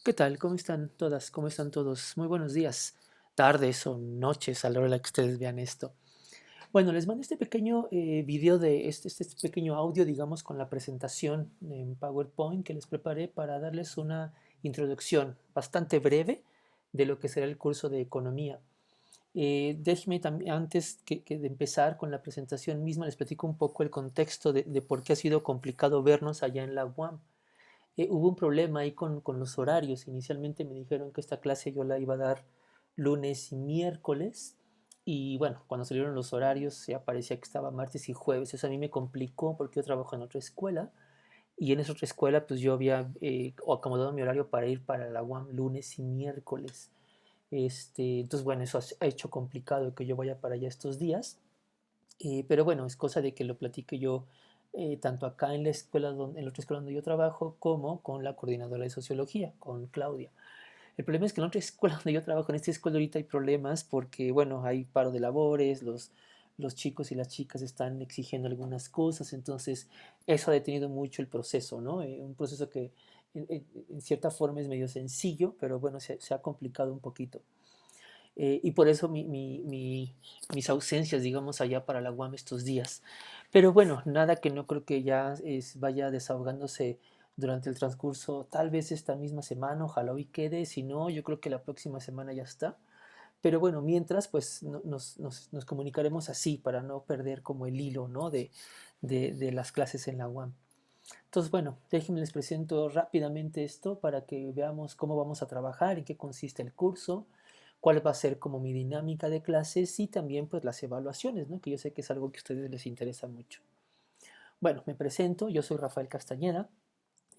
¿Qué tal? ¿Cómo están todas? ¿Cómo están todos? Muy buenos días, tardes o noches a la hora en la que ustedes vean esto. Bueno, les mando este pequeño video de este pequeño audio, digamos, con la presentación en PowerPoint que les preparé para darles una introducción bastante breve de lo que será el curso de economía. Déjenme también, antes que de empezar con la presentación misma, les platico un poco el contexto de por qué ha sido complicado vernos allá en la UAM. Hubo un problema ahí con los horarios. Inicialmente me dijeron que esta clase yo la iba a dar lunes y miércoles. Y bueno, cuando salieron los horarios ya parecía que estaba martes y jueves. Eso a mí me complicó porque yo trabajo en otra escuela. Y en esa otra escuela pues yo había acomodado mi horario para ir para la UAM lunes y miércoles. Entonces bueno, eso ha hecho complicado que yo vaya para allá estos días. Pero bueno, es cosa de que lo platique yo tanto acá en la escuela, en la otra escuela donde yo trabajo, como con la coordinadora de sociología, con Claudia. El problema es que en la otra escuela donde yo trabajo, en esta escuela ahorita hay problemas porque, bueno, hay paro de labores, los chicos y las chicas están exigiendo algunas cosas, entonces eso ha detenido mucho el proceso, ¿no? Un proceso que en cierta forma es medio sencillo, pero bueno, se ha complicado un poquito. Y por eso mis ausencias, digamos, allá para la UAM estos días. Pero bueno, nada que no creo que ya vaya desahogándose durante el transcurso, tal vez esta misma semana, ojalá hoy quede, si no, yo creo que la próxima semana ya está. Pero bueno, mientras, pues nos comunicaremos así para no perder como el hilo, ¿no? de las clases en la UAM. Entonces, bueno, déjenme les presento rápidamente esto para que veamos cómo vamos a trabajar, en qué consiste el curso, cuál va a ser como mi dinámica de clases y también pues las evaluaciones, ¿no? Que yo sé que es algo que a ustedes les interesa mucho. Bueno, me presento, yo soy Rafael Castañeda,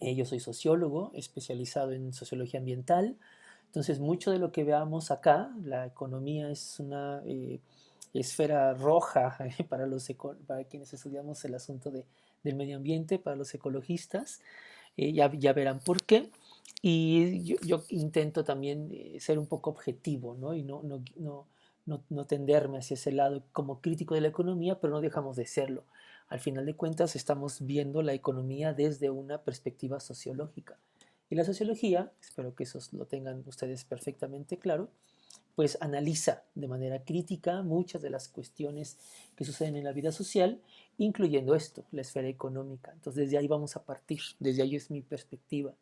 yo soy sociólogo especializado en sociología ambiental. Entonces, mucho de lo que veamos acá, la economía es una esfera roja para, para quienes estudiamos el asunto del medio ambiente, para los ecologistas. Ya verán por qué. Y yo intento también ser un poco objetivo, ¿no? Y no tenderme hacia ese lado como crítico de la economía, pero no dejamos de serlo. Al final de cuentas, estamos viendo la economía desde una perspectiva sociológica. Y la sociología, espero que eso lo tengan ustedes perfectamente claro, pues analiza de manera crítica muchas de las cuestiones que suceden en la vida social, incluyendo esto, la esfera económica. Entonces desde ahí vamos a partir, desde ahí es mi perspectiva.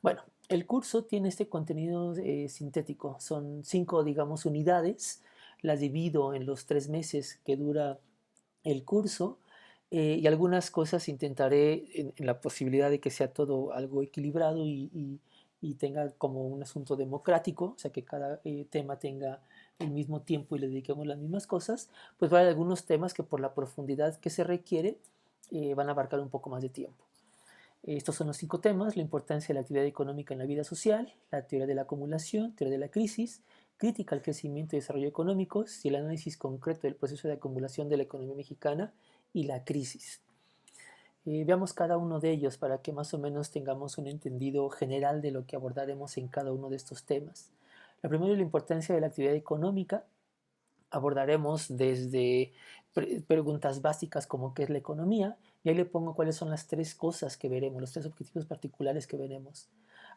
Bueno, el curso tiene este contenido sintético, son 5, digamos, unidades, las divido en los 3 meses que dura el curso y algunas cosas intentaré en la posibilidad de que sea todo algo equilibrado y tenga como un asunto democrático, o sea, que cada tema tenga el mismo tiempo y le dediquemos las mismas cosas, pues va a haber algunos temas que por la profundidad que se requiere van a abarcar un poco más de tiempo. Estos son los 5 temas: la importancia de la actividad económica en la vida social, la teoría de la acumulación, teoría de la crisis, crítica al crecimiento y desarrollo económicos y el análisis concreto del proceso de acumulación de la economía mexicana y la crisis. Veamos cada uno de ellos para que más o menos tengamos un entendido general de lo que abordaremos en cada uno de estos temas. La primera es la importancia de la actividad económica. Abordaremos desde preguntas básicas como qué es la economía, y ahí le pongo cuáles son las 3 cosas que veremos, los 3 objetivos particulares que veremos.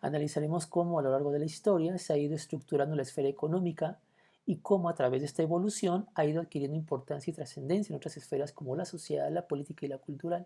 Analizaremos cómo a lo largo de la historia se ha ido estructurando la esfera económica y cómo a través de esta evolución ha ido adquiriendo importancia y trascendencia en otras esferas como la social, la política y la cultural.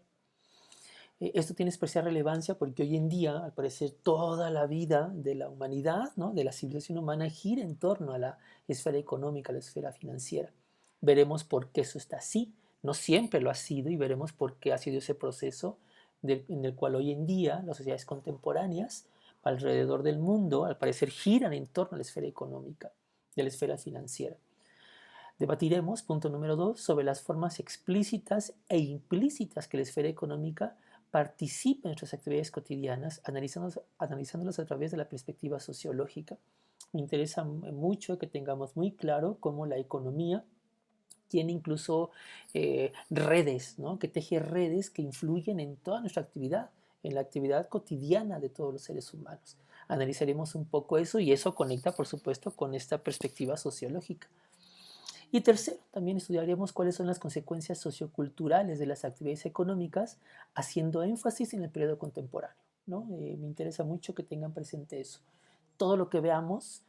Esto tiene especial relevancia porque hoy en día, al parecer, toda la vida de la humanidad, ¿no? de la civilización humana, gira en torno a la esfera económica, a la esfera financiera. Veremos por qué eso está así. No siempre lo ha sido y veremos por qué ha sido ese proceso en el cual hoy en día las sociedades contemporáneas alrededor del mundo, al parecer, giran en torno a la esfera económica, de la esfera financiera. Debatiremos, punto número 2, sobre las formas explícitas e implícitas que la esfera económica participa en nuestras actividades cotidianas, analizándolas a través de la perspectiva sociológica. Me interesa mucho que tengamos muy claro cómo la economía tiene incluso redes, ¿no? Que teje redes que influyen en toda nuestra actividad, en la actividad cotidiana de todos los seres humanos. Analizaremos un poco eso y eso conecta, por supuesto, con esta perspectiva sociológica. Y tercero, también estudiaremos cuáles son las consecuencias socioculturales de las actividades económicas, haciendo énfasis en el periodo contemporáneo. ¿no? Me interesa mucho que tengan presente eso. Todo lo que veamos,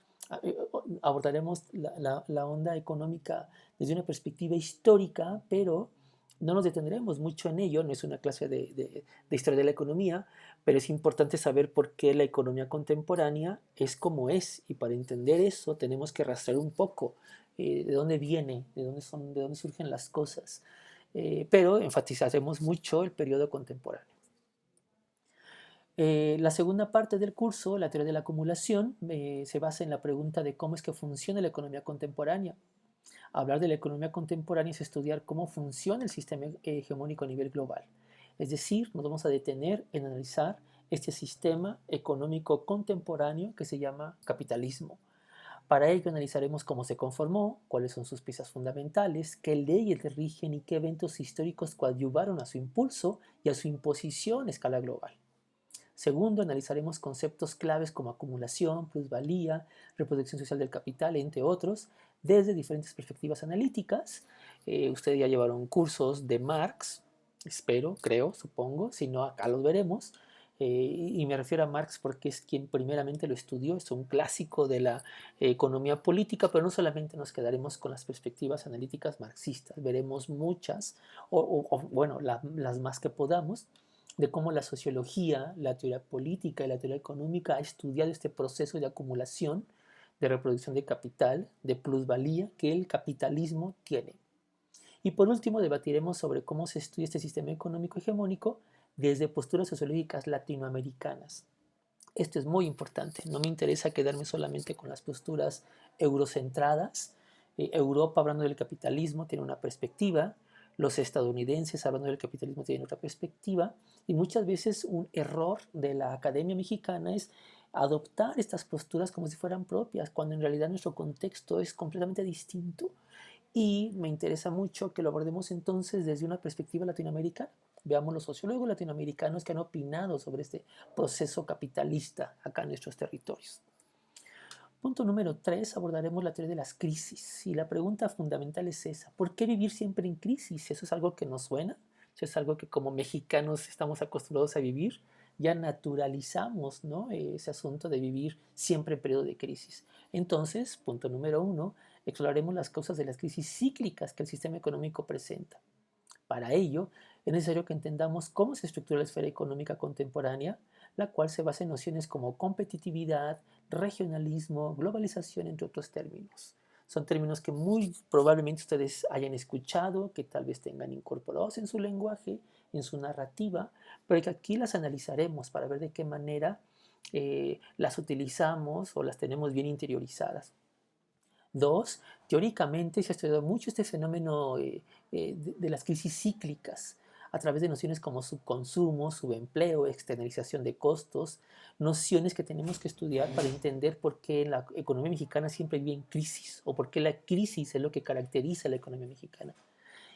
abordaremos la onda económica desde una perspectiva histórica, pero no nos detendremos mucho en ello. No es una clase de historia de la economía, pero es importante saber por qué la economía contemporánea es como es. Y para entender eso tenemos que rastrear un poco de dónde viene, de dónde surgen las cosas. Pero enfatizaremos mucho el periodo contemporáneo. La segunda parte del curso, la teoría de la acumulación, se basa en la pregunta de cómo es que funciona la economía contemporánea. Hablar de la economía contemporánea es estudiar cómo funciona el sistema hegemónico a nivel global. Es decir, nos vamos a detener en analizar este sistema económico contemporáneo que se llama capitalismo. Para ello analizaremos cómo se conformó, cuáles son sus piezas fundamentales, qué leyes le rigen y qué eventos históricos coadyuvaron a su impulso y a su imposición a escala global. Segundo, analizaremos conceptos claves como acumulación, plusvalía, reproducción social del capital, entre otros, desde diferentes perspectivas analíticas. Ustedes ya llevaron cursos de Marx, espero, creo, supongo, si no, acá los veremos. Y me refiero a Marx porque es quien primeramente lo estudió, es un clásico de la economía política, pero no solamente nos quedaremos con las perspectivas analíticas marxistas, veremos muchas, bueno, las más que podamos, de cómo la sociología, la teoría política y la teoría económica ha estudiado este proceso de acumulación, de reproducción de capital, de plusvalía que el capitalismo tiene. Y por último, debatiremos sobre cómo se estudia este sistema económico hegemónico desde posturas sociológicas latinoamericanas. Esto es muy importante, no me interesa quedarme solamente con las posturas eurocentradas. Europa, hablando del capitalismo, tiene una perspectiva, los estadounidenses, hablando del capitalismo, tienen otra perspectiva, y muchas veces un error de la academia mexicana es adoptar estas posturas como si fueran propias, cuando en realidad nuestro contexto es completamente distinto. Y me interesa mucho que lo abordemos entonces desde una perspectiva latinoamericana. Veamos los sociólogos latinoamericanos que han opinado sobre este proceso capitalista acá en nuestros territorios. Punto número 3, abordaremos la teoría de las crisis. Y la pregunta fundamental es esa: ¿por qué vivir siempre en crisis? ¿Eso es algo que nos suena? ¿Eso es algo que como mexicanos estamos acostumbrados a vivir? Ya naturalizamos, ¿no?, ese asunto de vivir siempre en periodo de crisis. Entonces, punto número 1, exploraremos las causas de las crisis cíclicas que el sistema económico presenta. Para ello, es necesario que entendamos cómo se estructura la esfera económica contemporánea, la cual se basa en nociones como competitividad, regionalismo, globalización, entre otros términos. Son términos que muy probablemente ustedes hayan escuchado, que tal vez tengan incorporados en su lenguaje, en su narrativa, pero que aquí las analizaremos para ver de qué manera las utilizamos o las tenemos bien interiorizadas. Dos, teóricamente se ha estudiado mucho este fenómeno de las crisis cíclicas a través de nociones como subconsumo, subempleo, externalización de costos, nociones que tenemos que estudiar para entender por qué la economía mexicana siempre vive en crisis o por qué la crisis es lo que caracteriza a la economía mexicana.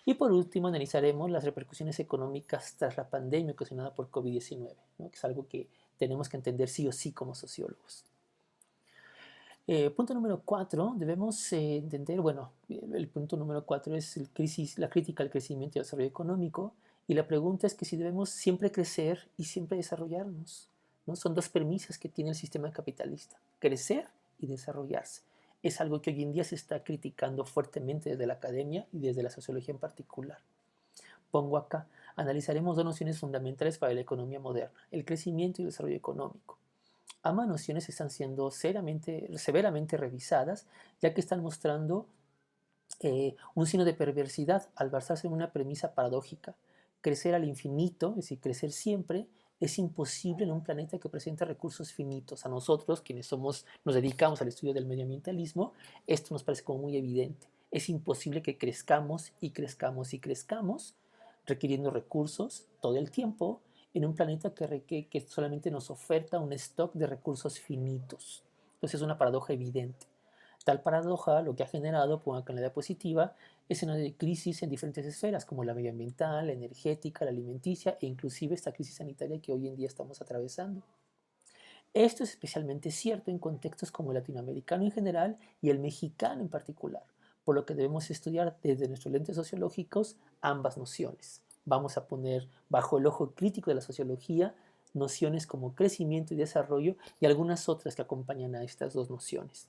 Y por último, analizaremos las repercusiones económicas tras la pandemia ocasionada por COVID-19, ¿no?, que es algo que tenemos que entender sí o sí como sociólogos. Punto número 4, debemos entender, bueno, el punto número 4 es la crítica al crecimiento y al desarrollo económico, y la pregunta es que si debemos siempre crecer y siempre desarrollarnos, ¿no? Son dos premisas que tiene el sistema capitalista: crecer y desarrollarse. Es algo que hoy en día se está criticando fuertemente desde la academia y desde la sociología en particular. Pongo acá, analizaremos dos nociones fundamentales para la economía moderna: el crecimiento y el desarrollo económico. Ambas nociones están siendo severamente revisadas, ya que están mostrando un signo de perversidad al basarse en una premisa paradójica. Crecer al infinito, es decir, crecer siempre, es imposible en un planeta que presenta recursos finitos. A nosotros, quienes nos dedicamos al estudio del medioambientalismo, esto nos parece como muy evidente. Es imposible que crezcamos y crezcamos y crezcamos, requiriendo recursos todo el tiempo, en un planeta que solamente nos oferta un stock de recursos finitos. Entonces es una paradoja evidente. Tal paradoja lo que ha generado, pongo acá en la diapositiva, escenarios de crisis en diferentes esferas, como la medioambiental, la energética, la alimenticia e inclusive esta crisis sanitaria que hoy en día estamos atravesando. Esto es especialmente cierto en contextos como el latinoamericano en general y el mexicano en particular, por lo que debemos estudiar desde nuestros lentes sociológicos ambas nociones. Vamos a poner bajo el ojo crítico de la sociología nociones como crecimiento y desarrollo y algunas otras que acompañan a estas dos nociones.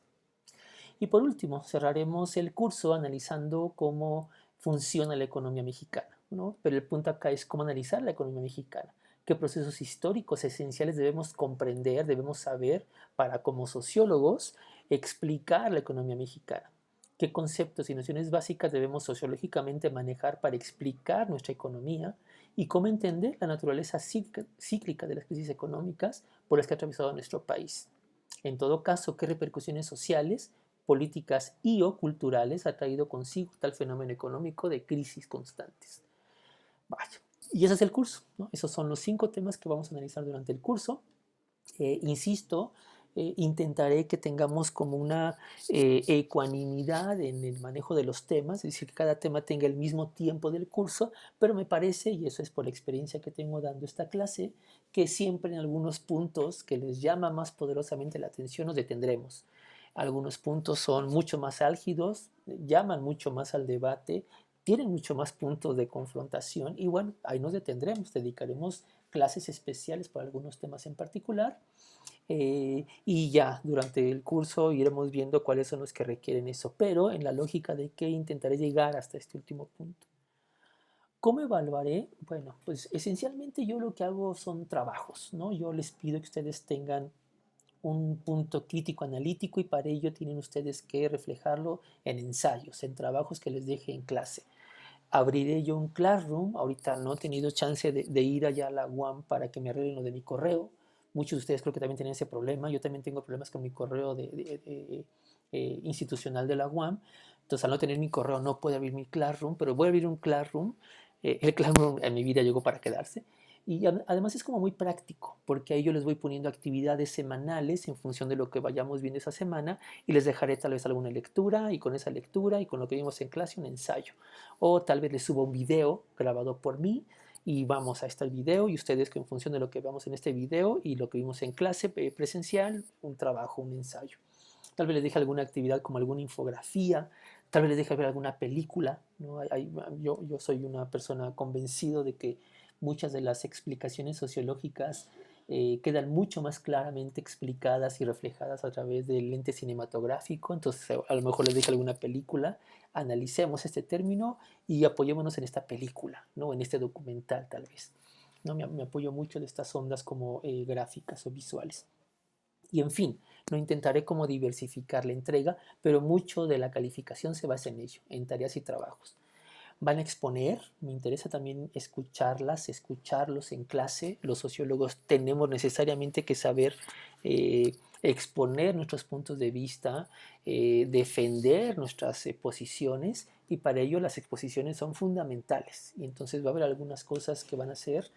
Y por último, cerraremos el curso analizando cómo funciona la economía mexicana, ¿no? Pero el punto acá es cómo analizar la economía mexicana, qué procesos históricos esenciales debemos comprender, debemos saber para como sociólogos explicar la economía mexicana, qué conceptos y nociones básicas debemos sociológicamente manejar para explicar nuestra economía y cómo entender la naturaleza cíclica de las crisis económicas por las que ha atravesado nuestro país. En todo caso, qué repercusiones sociales, políticas y o culturales ha traído consigo tal fenómeno económico de crisis constantes. Vaya. Y ese es el curso, ¿no? Esos son los 5 temas que vamos a analizar durante el curso. Insisto, intentaré que tengamos como una ecuanimidad en el manejo de los temas, es decir, que cada tema tenga el mismo tiempo del curso, pero me parece, y eso es por la experiencia que tengo dando esta clase, que siempre en algunos puntos que les llama más poderosamente la atención nos detendremos. Algunos puntos son mucho más álgidos, llaman mucho más al debate, tienen mucho más puntos de confrontación y bueno, ahí nos detendremos, dedicaremos clases especiales para algunos temas en particular y ya durante el curso iremos viendo cuáles son los que requieren eso, pero en la lógica de que intentaré llegar hasta este último punto. ¿Cómo evaluaré? Bueno, pues esencialmente yo lo que hago son trabajos, ¿no? Yo les pido que ustedes tengan un punto crítico analítico y para ello tienen ustedes que reflejarlo en ensayos, en trabajos que les deje en clase. Abriré yo un Classroom, ahorita no he tenido chance de ir allá a la UAM para que me arreglen lo de mi correo. Muchos de ustedes creo que también tienen ese problema, yo también tengo problemas con mi correo institucional de la UAM, entonces al no tener mi correo no puedo abrir mi Classroom, pero voy a abrir un Classroom, el Classroom en mi vida llegó para quedarse, y además es como muy práctico, porque ahí yo les voy poniendo actividades semanales en función de lo que vayamos viendo esa semana y les dejaré tal vez alguna lectura y con esa lectura y con lo que vimos en clase un ensayo. O tal vez les subo un video grabado por mí y vamos a el video y ustedes que en función de lo que vemos en este video y lo que vimos en clase presencial, un trabajo, un ensayo. Tal vez les deje alguna actividad como alguna infografía, tal vez les deje ver alguna película, ¿no? Yo soy una persona convencido de que muchas de las explicaciones sociológicas quedan mucho más claramente explicadas y reflejadas a través del lente cinematográfico, entonces a lo mejor les deje alguna película, analicemos este término y apoyémonos en esta película, ¿no? En este documental tal vez. ¿No? Me apoyo mucho de estas ondas como gráficas o visuales. Y en fin, no intentaré como diversificar la entrega, pero mucho de la calificación se basa en ello, en tareas y trabajos. Van a exponer, me interesa también escucharlas, escucharlos en clase. Los sociólogos tenemos necesariamente que saber exponer nuestros puntos de vista, defender nuestras posiciones y para ello las exposiciones son fundamentales. Y entonces va a haber algunas cosas que van a ser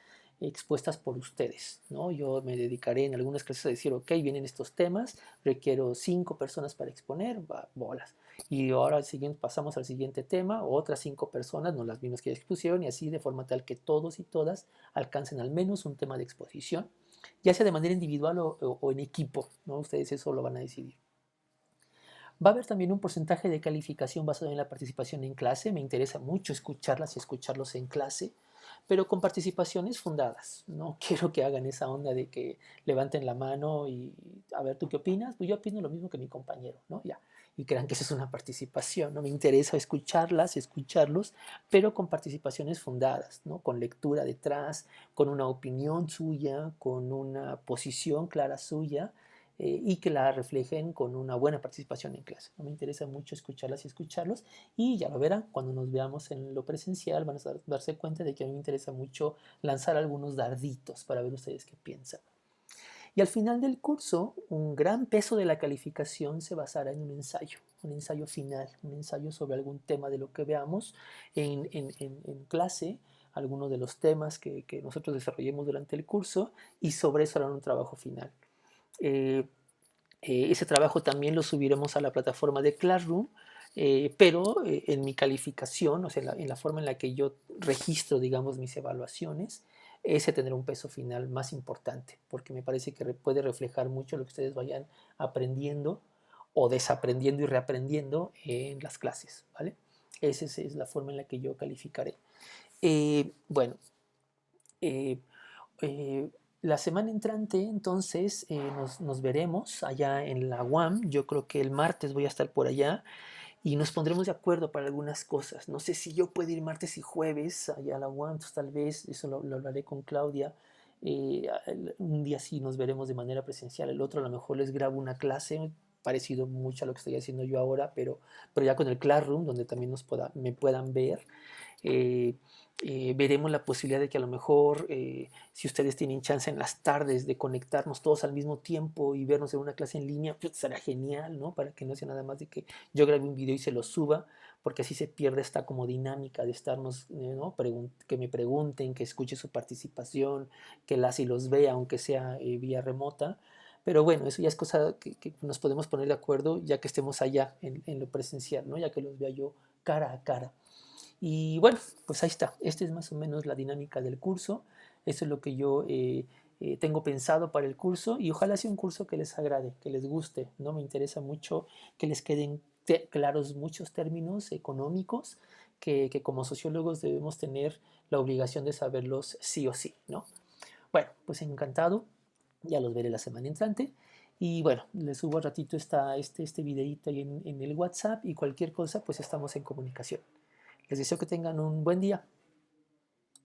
expuestas por ustedes, ¿no? Yo me dedicaré en algunas clases a decir, ok, vienen estos temas, requiero 5 personas para exponer, bolas. Y ahora pasamos al siguiente tema, otras 5 personas, no las mismas que ya expusieron, y así de forma tal que todos y todas alcancen al menos un tema de exposición, ya sea de manera individual o en equipo, ¿no? Ustedes eso lo van a decidir. Va a haber también un porcentaje de calificación basado en la participación en clase. Me interesa mucho escucharlas y escucharlos en clase, pero con participaciones fundadas. No quiero que hagan esa onda de que levanten la mano y a ver, ¿tú qué opinas? Pues yo opino lo mismo que mi compañero, ¿no? Ya. Y crean que eso es una participación, ¿no? Me interesa escucharlas, escucharlos, pero con participaciones fundadas, ¿no? Con lectura detrás, con una opinión suya, con una posición clara suya, y que la reflejen con una buena participación en clase. Me interesa mucho escucharlas y escucharlos y ya lo verán, cuando nos veamos en lo presencial van a darse cuenta de que a mí me interesa mucho lanzar algunos darditos para ver ustedes qué piensan. Y al final del curso, un gran peso de la calificación se basará en un ensayo final, un ensayo sobre algún tema de lo que veamos en clase, algunos de los temas que nosotros desarrollemos durante el curso y sobre eso harán un trabajo final. Eh, ese trabajo también lo subiremos a la plataforma de Classroom, pero en mi calificación, o sea, en la forma en la que yo registro, digamos, mis evaluaciones, ese tendrá un peso final más importante, porque me parece que puede reflejar mucho lo que ustedes vayan aprendiendo o desaprendiendo y reaprendiendo en las clases, ¿vale? Esa es la forma en la que yo calificaré. Bueno, eh, eh, La semana entrante, entonces, nos veremos allá en la UAM. Yo creo que el martes voy a estar por allá y nos pondremos de acuerdo para algunas cosas. No sé si yo puedo ir martes y jueves allá a la UAM, entonces tal vez eso lo hablaré con Claudia. Un día sí nos veremos de manera presencial, el otro a lo mejor les grabo una clase parecido mucho a lo que estoy haciendo yo ahora, pero ya con el Classroom, donde también me puedan ver. eh, Veremos la posibilidad de que a lo mejor, si ustedes tienen chance en las tardes de conectarnos todos al mismo tiempo y vernos en una clase en línea, pues será genial, ¿no? Para que no sea nada más de que yo grabe un video y se lo suba, porque así se pierde esta como dinámica de estarnos, ¿no? Que me pregunten, que escuche su participación, que las y los vea, aunque sea vía remota. Pero bueno, eso ya es cosa que nos podemos poner de acuerdo ya que estemos allá en lo presencial, ¿no? Ya que los vea yo cara a cara. Y bueno, pues ahí está. Esta es más o menos la dinámica del curso. Eso es lo que yo tengo pensado para el curso y ojalá sea un curso que les agrade, que les guste. No me interesa mucho que les queden claros muchos términos económicos que como sociólogos debemos tener la obligación de saberlos sí o sí, ¿no? Bueno, pues encantado. Ya los veré la semana entrante. Y bueno, les subo al ratito este videito ahí en el WhatsApp y cualquier cosa, pues estamos en comunicación. Les deseo que tengan un buen día.